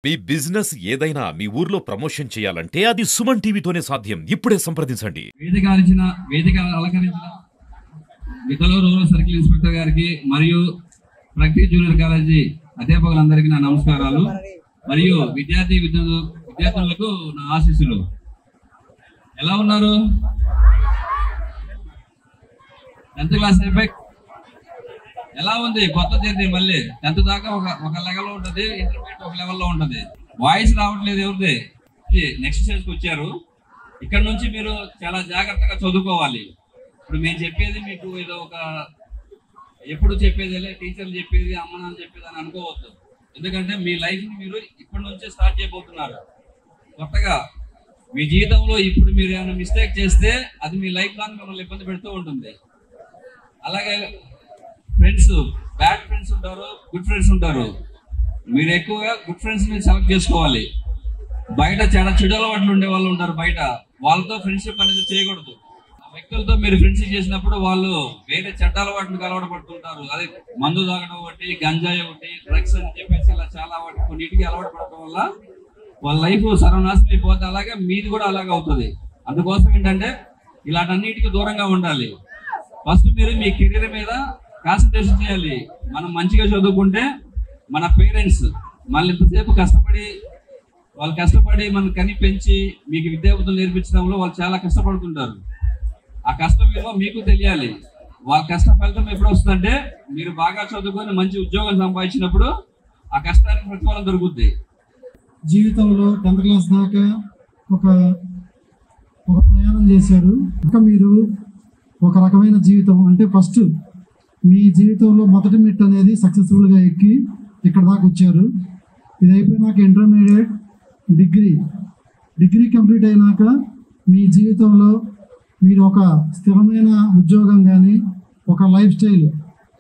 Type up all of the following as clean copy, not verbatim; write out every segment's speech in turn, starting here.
మీ business ఏదైనా మీ ఊర్లో promotion చేయాలంటే అది సుమన్ టీవీతోనే సాధ్యం. ఇప్పుడే సంప్రదించండి. వేదిక అలంకరించిన వితలూరు రూరల్ సర్కిల్ ఇన్స్పెక్టర్ గారికి మరియు ప్రగతి జూనియర్ కాలేజీ అధ్యాపకులందరికీ నా నమస్కారాలు మరియు విద్యార్థులకు నా ఆశీస్సులు. ఎలా ఉన్నారు? 10th క్లాస్ అయిపోయి ఎలా ఉంది? కొత్త జర్నీ. మళ్ళీ 10th దాకా ఒక లెవెల్లో ఉంటుంది, ఇంటర్మీడియట్ ఒక లెవెల్లో ఉంటుంది. వాయిస్ రావట్లేదు ఎవరిది. నెక్స్ట్ స్టేజ్కి వచ్చారు. ఇక్కడ నుంచి మీరు చాలా జాగ్రత్తగా చదువుకోవాలి. ఇప్పుడు మేము చెప్పేది మీకు ఏదో ఒక ఎప్పుడు చెప్పేది టీచర్లు చెప్పేది అమ్మ నాన్న చెప్పేది అని అనుకోవద్దు. ఎందుకంటే మీ లైఫ్ని మీరు ఇప్పటి నుంచే స్టార్ట్ చేయబోతున్నారు. కొత్తగా మీ జీవితంలో ఇప్పుడు మీరు ఏమైనా మిస్టేక్ చేస్తే అది మీ లైఫ్ లాంగ్ మిమ్మల్ని ఇబ్బంది పెడుతూ ఉంటుంది. అలాగే ఫ్రెండ్స్, బ్యాడ్ ఫ్రెండ్స్ ఉంటారు, గుడ్ ఫ్రెండ్స్ ఉంటారు. మీరు ఎక్కువగా గుడ్ ఫ్రెండ్స్ని సెలెక్ట్ చేసుకోవాలి. బయట చాలా చెడు అలవాట్లు ఉండే వాళ్ళు ఉంటారు. బయట వాళ్ళతో ఫ్రెండ్షిప్ అనేది చేయకూడదు. ఆ వ్యక్తులతో మీరు ఫ్రెండ్షిప్ చేసినప్పుడు వాళ్ళు వేరే చెడ్డ అలవాట్లకు అలవాటు పడుతుంటారు. అది మందు తాగడం ఒకటి, గంజాయి ఒకటి, డ్రగ్స్ అని చెప్పేసి ఇలా చాలా కొన్నిటికి అలవాటు పడటం వల్ల వాళ్ళ లైఫ్ సర్వనాశనం అయిపోతే అలాగే మీది కూడా అలాగే అవుతుంది. అందుకోసం ఏంటంటే ఇలాంటన్నిటికీ దూరంగా ఉండాలి. ఫస్ట్ మీరు మీ కెరీర్ మీద కాన్సన్ట్రేషన్ చేయాలి. మనం మంచిగా చదువుకుంటే మన పేరెంట్స్ మళ్ళీ ఇంతసేపు కష్టపడి మనం కని పెంచి మీకు విద్యాబుద్ధులు నేర్పించడంలో వాళ్ళు చాలా కష్టపడుతుంటారు. ఆ కష్టం విలువ మీకు తెలియాలి. వాళ్ళ కష్ట ఫలితం ఎప్పుడు వస్తుందంటే మీరు బాగా చదువుకొని మంచి ఉద్యోగం సంపాదించినప్పుడు ఆ కష్టానికి ప్రతిఫలం దొరుకుద్ది. జీవితంలో 10th క్లాస్ దాకా ఒక ప్రయాణం చేశారు. ఇంకా మీరు ఒక రకమైన జీవితం అంటే ఫస్ట్ మీ జీవితంలో మొదటి మెట్టు అనేది సక్సెస్ఫుల్గా ఎక్కి ఇక్కడ దాకా వచ్చారు. ఇది అయిపోయినాక ఇంటర్మీడియట్, డిగ్రీ కంప్లీట్ అయినాక మీ జీవితంలో మీరు ఒక స్థిరమైన ఉద్యోగం కానీ ఒక లైఫ్ స్టైల్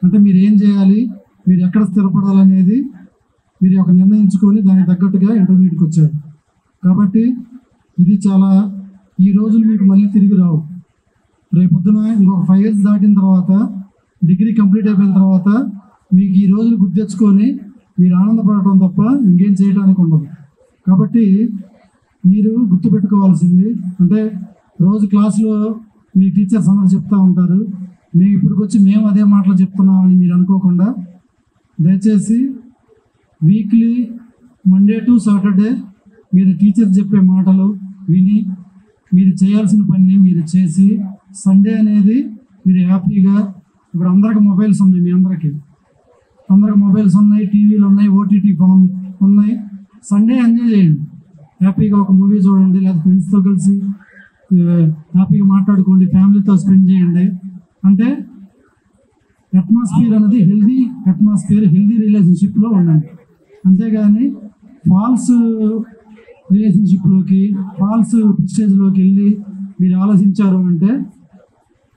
అంటే మీరు ఏం చేయాలి, మీరు ఎక్కడ స్థిరపడాలనేది మీరు ఒక నిర్ణయించుకొని దానికి తగ్గట్టుగా ఇంటర్మీడియట్కి వచ్చారు. కాబట్టి ఇది చాలా ఈ రోజులు మీకు మళ్ళీ తిరిగి రావు. రేపొద్దున ఇంకొక 5 years దాటిన తర్వాత డిగ్రీ కంప్లీట్ అయిపోయిన తర్వాత మీకు ఈ రోజులు గుర్తు తెచ్చుకొని మీరు ఆనందపడటం తప్ప ఇంకేం చేయడానికి ఉండదు. కాబట్టి మీరు గుర్తుపెట్టుకోవాల్సింది అంటే రోజు క్లాసులో మీ టీచర్స్ అందరూ చెప్తూ ఉంటారు, మేము ఇప్పటికొచ్చి మేము అదే మాటలు చెప్తున్నామని మీరు అనుకోకుండా దయచేసి వీక్లీ మండే టు సాటర్డే మీరు టీచర్ చెప్పే మాటలు విని మీరు చేయాల్సిన పని మీరు చేసి సండే అనేది మీరు హ్యాపీగా ఇప్పుడు అందరికి మొబైల్స్ ఉన్నాయి, మీ అందరికీ మొబైల్స్ ఉన్నాయి, టీవీలు ఉన్నాయి, ఓటీటీ ఫామ్ ఉన్నాయి. సండే ఎంజాయ్ చేయండి, హ్యాపీగా ఒక మూవీ చూడండి, లేదా ఫ్రెండ్స్తో కలిసి హ్యాపీగా మాట్లాడుకోండి, ఫ్యామిలీతో స్పెండ్ చేయండి. అంటే అట్మాస్ఫియర్ అనేది హెల్దీ అట్మాస్ఫియర్, హెల్దీ రిలేషన్షిప్లో ఉండండి. అంతేగాని ఫాల్స్ రిలేషన్షిప్లోకి, ఫాల్స్ ప్రెస్టేజ్లోకి వెళ్ళి మీరు ఆలోచించారు అంటే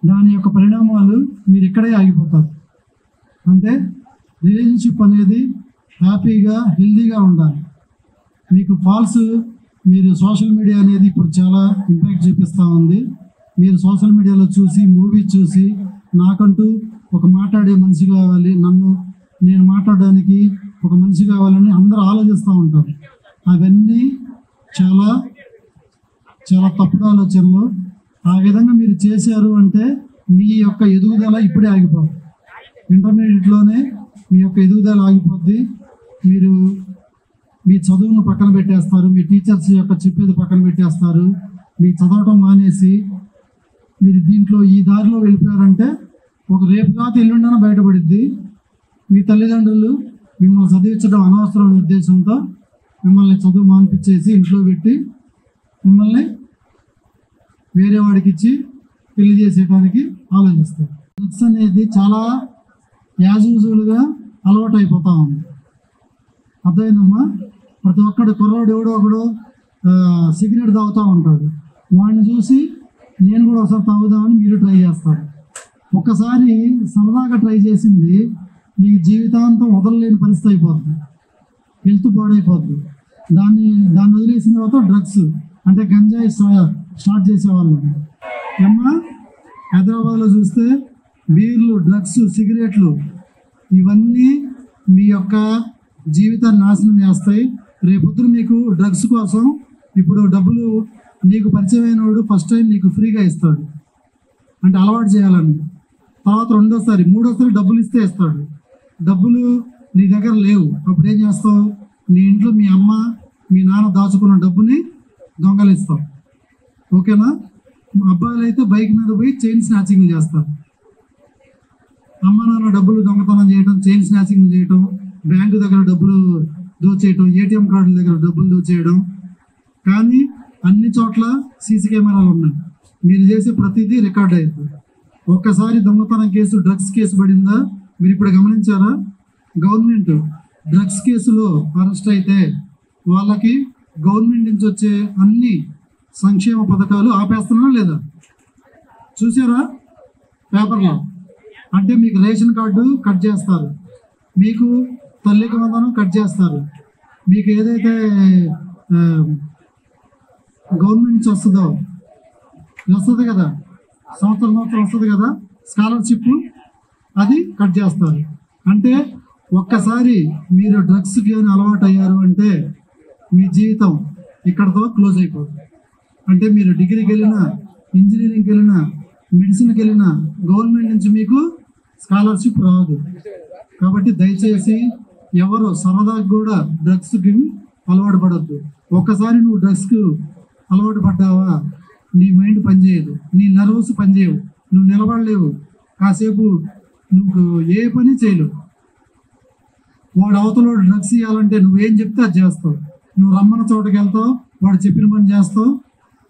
దాని యొక్క పరిణామాలు మీరు ఇక్కడే ఆగిపోతారు. అంటే రిలేషన్షిప్ అనేది హ్యాపీగా హెల్దీగా ఉండాలి. మీకు మీరు సోషల్ మీడియా అనేది ఇప్పుడు చాలా ఇంపాక్ట్ చూపిస్తూ ఉంది. మీరు సోషల్ మీడియాలో చూసి మూవీస్ చూసి నాకంటూ ఒక మాట్లాడే మనిషి కావాలి, నేను మాట్లాడడానికి ఒక మనిషి కావాలని అందరూ ఆలోచిస్తూ ఉంటారు. అవన్నీ చాలా చాలా తప్పుడు ఆలోచనలు. ఆ విధంగా మీరు చేశారు అంటే మీ యొక్క ఎదుగుదల ఇప్పుడే ఆగిపోతుంది. ఇంటర్మీడియట్లోనే మీ యొక్క ఎదుగుదల ఆగిపోద్ది. మీరు మీ చదువును పక్కన పెట్టేస్తారు, మీ టీచర్స్ యొక్క చెప్పేది పక్కన పెట్టేస్తారు, మీ చదవటం మానేసి మీరు దీంట్లో ఈ దారిలో వెళ్ళిపోయారంటే ఒక రేపు కాక ఎల్లుండన బయటపడిద్ది. మీ తల్లిదండ్రులు మిమ్మల్ని చదివించడం అనవసరమైన ఉద్దేశంతో మిమ్మల్ని చదువు మానిపించేసి ఇంట్లో పెట్టి మిమ్మల్ని వేరే వాడికి ఇచ్చి పెళ్లి చేసేయడానికి ఆలోచిస్తారు. డ్రగ్స్ అనేది చాలా యాజుజులుగా అలవాటు అయిపోతా ఉంది. అర్థమైందమ్మా? ప్రతి ఒక్కడు కుర్రాడు ఎవడో ఒకడు సిగరెట్ తాగుతూ ఉంటాడు. వాడిని చూసి నేను కూడా ఒకసారి తాగుదామని మీరు ట్రై చేస్తారు. ఒక్కసారి సరదాగా ట్రై చేసింది మీకు జీవితాంతం వదలలేని పరిస్థితి అయిపోతుంది, హెల్త్ పాడైపోద్ది. దాన్ని వదిలేసిన తర్వాత డ్రగ్స్ అంటే గంజాయి స్టార్ట్ చేసేవాళ్ళు. అమ్మా హైదరాబాద్లో చూస్తే బీర్లు, డ్రగ్స్, సిగరెట్లు ఇవన్నీ మీ యొక్క జీవితాన్ని నాశనం చేస్తాయి. రేపొద్దున మీకు డ్రగ్స్ కోసం ఇప్పుడు డబ్బులు నీకు పరిచయమైన వాడు ఫస్ట్ టైం నీకు ఫ్రీగా ఇస్తాడు, అంటే అలవాటు చేయాలని. తర్వాత రెండోసారి మూడోసారి డబ్బులు ఇస్తే ఇస్తాడు. డబ్బులు నీ దగ్గర లేవు, అప్పుడు ఏం చేస్తావు? నీ ఇంట్లో మీ అమ్మ మీ నాన్న దాచుకున్న డబ్బుని దొంగలిస్తావు. ఓకేనా? అబ్బాయిలు అయితే బైక్ మీద పోయి చైన్ స్నాచింగ్ చేస్తారు. అమ్మ నాన్న డబ్బులు దొంగతనం చేయడం, చైన్ స్నాచింగ్ చేయడం, బ్యాంకు దగ్గర డబ్బులు దోచేయడం, ఏటీఎం కార్డుల దగ్గర డబ్బులు దోచేయడం. కానీ అన్ని చోట్ల సీసీ కెమెరాలు ఉన్నాయి, మీరు చేసే ప్రతిదీ రికార్డ్ అవుతుంది. ఒక్కసారి దొంగతనం కేసు, డ్రగ్స్ కేసు పడిందా మీరు ఇప్పుడు గమనించారా? గవర్నమెంట్ డ్రగ్స్ కేసులో అరెస్ట్ అయితే వాళ్ళకి గవర్నమెంట్ నుంచి వచ్చే అన్ని సంక్షేమ పథకాలు ఆపేస్తున్నా లేదా? చూసారా పేపర్లో? అంటే మీకు రేషన్ కార్డు కట్ చేస్తారు, మీకు తల్లికి వందనం కట్ చేస్తారు, మీకు ఏదైతే గవర్నమెంట్ నుంచి వస్తుంది కదా, సంవత్సరం వస్తుంది కదా స్కాలర్షిప్, అది కట్ చేస్తారు. అంటే ఒక్కసారి మీరు డ్రగ్స్కి కానీ అలవాటు అయ్యారు అంటే మీ జీవితం ఇక్కడతో క్లోజ్ అయిపోతుంది. అంటే మీరు డిగ్రీకి వెళ్ళినా, ఇంజనీరింగ్కి వెళ్ళినా, మెడిసిన్కి వెళ్ళినా గవర్నమెంట్ నుంచి మీకు స్కాలర్షిప్ రాదు. కాబట్టి దయచేసి ఎవరు సరదాగా కూడా డ్రగ్స్కి అలవాటు పడద్దు. ఒక్కసారి నువ్వు డ్రగ్స్కి అలవాటు పడ్డావా నీ మైండ్ పనిచేయదు, నీ నర్వస్ పనిచేయవు, నువ్వు నిలబడలేవు, కాసేపు నువ్వు ఏ పని చేయలేవు. వాడు అవతల డ్రగ్స్ ఇవ్వాలంటే నువ్వేం చెప్తే అది చేస్తావు, నువ్వు రమ్మన్న చోటకి వెళ్తావు, వాడు చెప్పిన పని చేస్తావు,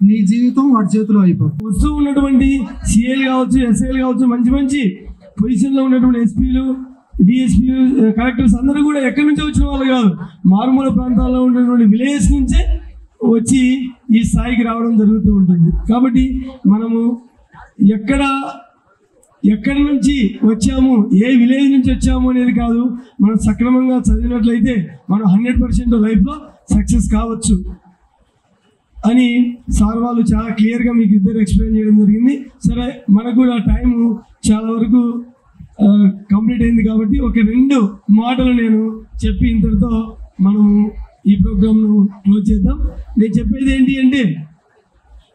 నీ జీవితం వాడి చేతిలో అయిపోతుంది. వస్తూ ఉన్నటువంటి సిఏలు కావచ్చు, ఎస్ఐలు కావచ్చు, మంచి మంచి పొజిషన్లో ఉన్నటువంటి ఎస్పీలు, డిఎస్పీలు, కలెక్టర్స్ అందరూ కూడా ఎక్కడి నుంచో వచ్చిన వాళ్ళు కాదు, మారుమూల ప్రాంతాల్లో ఉన్నటువంటి విలేజెస్ నుంచే వచ్చి ఈ స్థాయికి రావడం జరుగుతూ ఉంటుంది. కాబట్టి మనము ఎక్కడి నుంచి వచ్చాము, ఏ విలేజ్ నుంచి వచ్చాము అనేది కాదు, మనం సక్రమంగా చదివినట్లయితే మనం 100% లైఫ్లో సక్సెస్ కావచ్చు అని సార్ వాళ్ళు చాలా క్లియర్గా మీకు ఇద్దరు ఎక్స్ప్లెయిన్ చేయడం జరిగింది. సరే, మనకు కూడా టైము చాలా వరకు కంప్లీట్ అయింది కాబట్టి ఒక 2 మాటలు నేను చెప్పి ఇంతటితో మనం ఈ ప్రోగ్రామ్ను క్లోజ్ చేద్దాం. నేను చెప్పేది ఏంటి అంటే,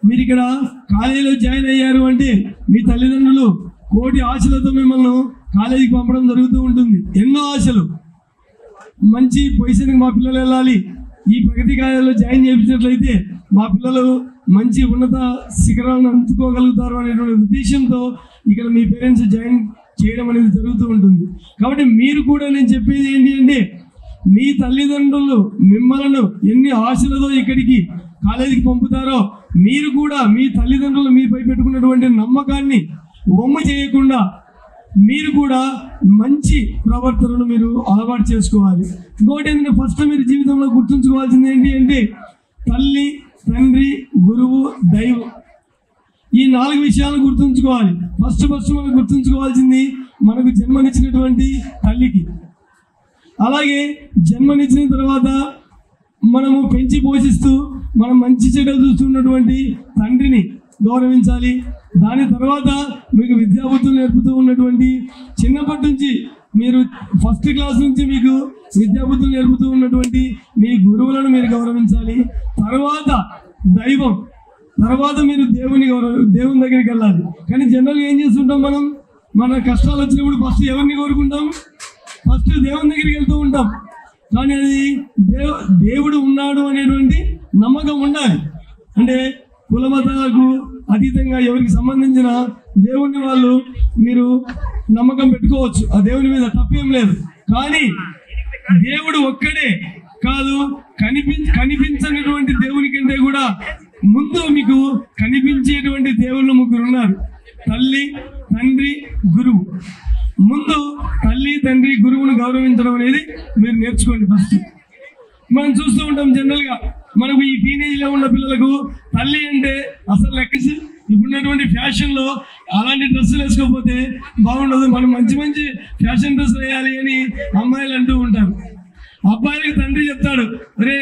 మీరు ఇక్కడ కాలేజీలో జాయిన్ అయ్యారు అంటే మీ తల్లిదండ్రులు కోటి ఆశలతో మిమ్మల్ని కాలేజీకి పంపడం జరుగుతూ ఉంటుంది. ఎన్నో ఆశలు, మంచి పొజిషన్కి మా పిల్లలు వెళ్ళాలి, ఈ ప్రగతి కాలేజీలో జాయిన్ చేయించినట్లయితే మా పిల్లలు మంచి ఉన్నత శిఖరాలను అందుకోగలుగుతారు అనేటువంటి ఉద్దేశంతో ఇక్కడ మీ పేరెంట్స్ జాయిన్ చేయడం అనేది జరుగుతూ ఉంటుంది. కాబట్టి మీరు కూడా నేను చెప్పేది ఏంటి అంటే, మీ తల్లిదండ్రులు మిమ్మల్ని ఎన్ని ఆశలతో ఇక్కడికి కాలేజీకి పంపుతారో మీరు కూడా మీ తల్లిదండ్రులు మీపై పెట్టుకున్నటువంటి నమ్మకాన్ని వమ్ము చేయకుండా మీరు కూడా మంచి ప్రవర్తనను మీరు అలవాటు చేసుకోవాలి. ఇంకోటి ఏంటంటే, ఫస్ట్ మీరు జీవితంలో గుర్తుంచుకోవాల్సింది ఏంటి అంటే, తల్లి, తండ్రి, గురువు, దైవం, ఈ 4 విషయాలను గుర్తుంచుకోవాలి. ఫస్ట్ మనం గుర్తుంచుకోవాల్సింది మనకు జన్మనిచ్చినటువంటి తల్లికి, అలాగే జన్మనిచ్చిన తర్వాత మనము పెంచి పోషిస్తూ మనం మంచి చెడ్డలు చూస్తున్నటువంటి తండ్రిని గౌరవించాలి. దాని తర్వాత మీకు విద్యాబుద్ధులు నేర్పుతూ ఉన్నటువంటి, చిన్నప్పటి నుంచి మీరు ఫస్ట్ క్లాస్ నుంచి మీకు విద్యాబుద్ధులు నేర్పుతూ ఉన్నటువంటి మీ గురువులను మీరు గౌరవించాలి. తర్వాత దైవం, తర్వాత మీరు దేవుని దగ్గరికి వెళ్ళాలి. కానీ జనరల్గా ఏం చేస్తుంటాం మనం, మన కష్టాలు వచ్చినప్పుడు ఫస్ట్ ఎవరిని కోరుకుంటాం? ఫస్ట్ దేవుని దగ్గరికి వెళ్తూ ఉంటాం. కానీ అది దేవుడు ఉన్నాడు అనేటువంటి నమ్మకం ఉండాలి. అంటే కులమతాలకు అతీతంగా ఎవరికి సంబంధించిన దేవుణ్ణి వాళ్ళు మీరు నమ్మకం పెట్టుకోవచ్చు, ఆ దేవుని మీద తప్పేం లేదు. కానీ దేవుడు ఒక్కడే కాదు, కనిపించనటువంటి దేవుని కంటే కూడా ముందు మీకు కనిపించేటువంటి దేవుళ్ళు 3 ఉన్నారు. తల్లి, తండ్రి, గురువు. ముందు తల్లి, తండ్రి, గురువును గౌరవించడం అనేది మీరు నేర్చుకోండి. ఫస్ట్ మనం చూస్తూ ఉంటాం జనరల్గా, మనకు ఈ టీనేజ్లో ఉన్న పిల్లలకు తల్లి అంటే అసలు లెక్కసి, ఇప్పుడున్నటువంటి ఫ్యాషన్లో అలాంటి డ్రెస్సులు వేసుకోకపోతే బాగుండదు, మనం మంచి ఫ్యాషన్ డ్రెస్సులు వేయాలి అని అమ్మాయిలు అంటూ ఉంటారు. అబ్బాయిలకు తండ్రి చెప్తాడు, అరే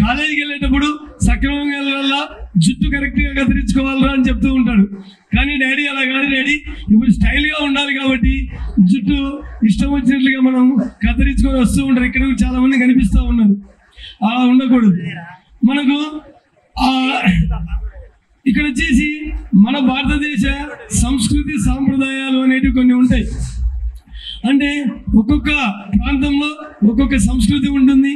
కాలేజీకి వెళ్ళేటప్పుడు సక్రమంగా వెళ్ళాలా, జుట్టు కరెక్ట్గా కత్తిరించుకోవాలరా అని చెప్తూ ఉంటాడు. కానీ డాడీ అలా కాదు, డాడీ ఇప్పుడు స్టైల్గా ఉండాలి కాబట్టి జుట్టు ఇష్టం వచ్చినట్లుగా మనం కత్తిరించుకొని వస్తూ ఉంటారు. ఇక్కడ చాలా మంది కనిపిస్తూ ఉన్నారు. అలా ఉండకూడదు. మనకు ఇక్కడ వచ్చేసి మన భారతదేశ సంస్కృతి సాంప్రదాయాలు అనేటివి కొన్ని ఉంటాయి. అంటే ఒక్కొక్క ప్రాంతంలో ఒక్కొక్క సంస్కృతి ఉంటుంది,